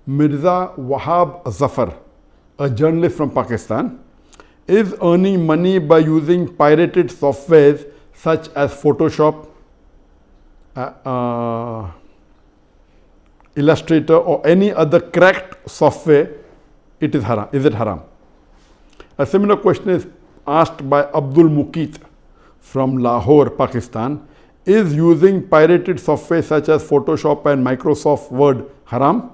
Mirza Wahab Zafar, a journalist from Pakistan, is earning money by using pirated softwares such as Photoshop, Illustrator or any other cracked software. It is haram. Is it haram? A similar question is asked by Abdul Muqit from Lahore, Pakistan. Is using pirated software such as Photoshop and Microsoft Word haram?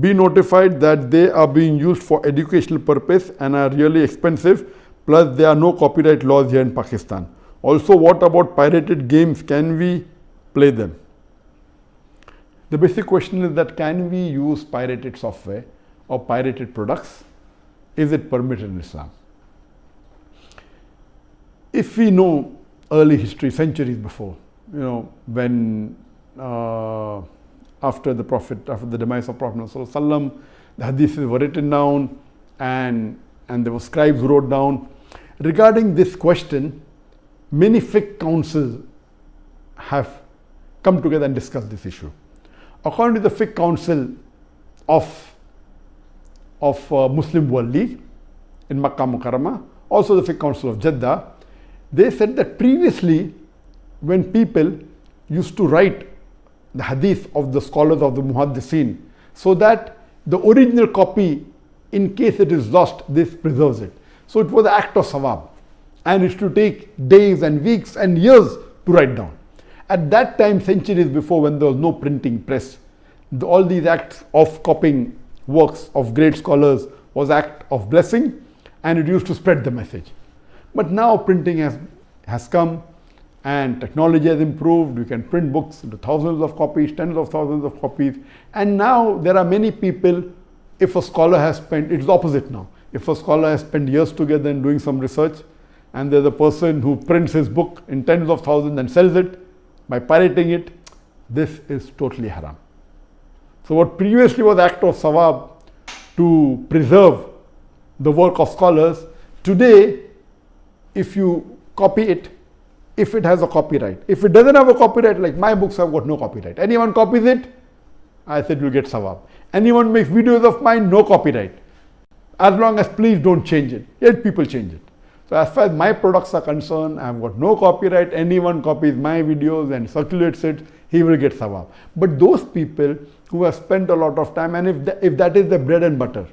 Be notified that they are being used for educational purpose and are really expensive, plus there are no copyright laws here in Pakistan. Also, what about pirated games? Can we play them? The basic question is that can we use pirated software or pirated products? Is it permitted in Islam? If we know early history, centuries before, when after the demise of Prophet ﷺ, the hadiths were written down and there were scribes who wrote down. Regarding this question, many fiqh councils have come together and discussed this issue. According to the fiqh council of Muslim World League in Makkah Mukarramah, also the fiqh council of Jeddah, they said that previously when people used to write the hadith of the scholars of the muhaddithin, so that the original copy, in case it is lost, this preserves it. So it was an act of sawab, and it used to take days and weeks and years to write down. At that time, centuries before, when there was no printing press, all these acts of copying works of great scholars was act of blessing, and it used to spread the message. But now printing has come and technology has improved. You can print books into thousands of copies, tens of thousands of copies. And now there are many people, if a scholar has spent, it's opposite now. If a scholar has spent years together in doing some research, and there's a person who prints his book in tens of thousands and sells it by pirating it, this is totally haram. So what previously was act of sawab to preserve the work of scholars, today if you copy it, if it has a copyright, if it doesn't have a copyright, like my books have got no copyright, anyone copies it, I said you'll get sawab. Anyone makes videos of mine, no copyright, as long as please don't change it. Yet people change it. So as far as my products are concerned, I have got no copyright. Anyone copies my videos and circulates it, he will get sawab. But those people who have spent a lot of time, and if that is the bread and butter,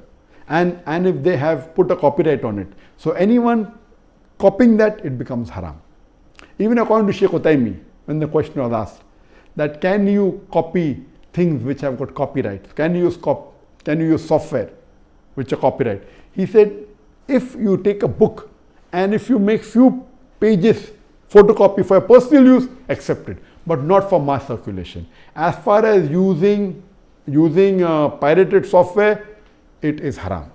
and if they have put a copyright on it, so anyone copying that, it becomes haram. Even according to Shaykh Ahmed, when the question was asked, that can you copy things which have got copyright? Can you use software which are copyright? He said, if you take a book and if you make few pages photocopy for personal use, accept it, but not for mass circulation. As far as using pirated software, it is haram.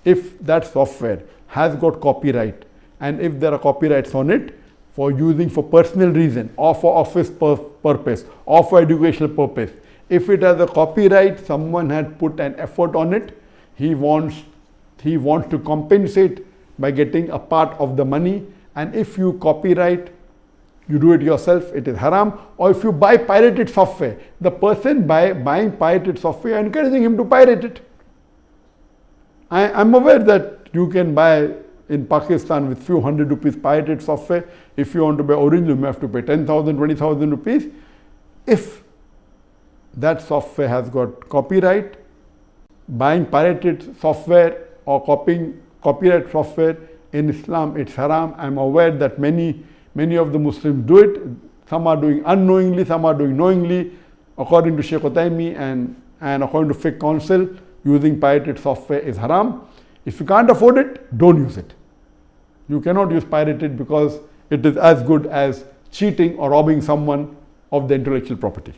If that software has got copyright, and if there are copyrights on it for using for personal reason or for office purpose or for educational purpose, if it has a copyright, someone had put an effort on it, he wants to compensate by getting a part of the money. And if you copyright, you do it yourself, it is haram. Or if you buy pirated software, the person buying pirated software, encouraging him to pirate it. I'm aware that you can buy in Pakistan with few hundred rupees pirated software. If you want to buy original, you have to pay 10,000, 20,000 rupees. If that software has got copyright, buying pirated software or copying copyright software in Islam, it's haram. I'm aware that many of the Muslims do it. Some are doing unknowingly, some are doing knowingly. According to Shaykh Ahmed and according to fiqh council, using pirated software is haram. If you can't afford it, don't use it. You cannot use pirated because it is as good as cheating or robbing someone of the intellectual property.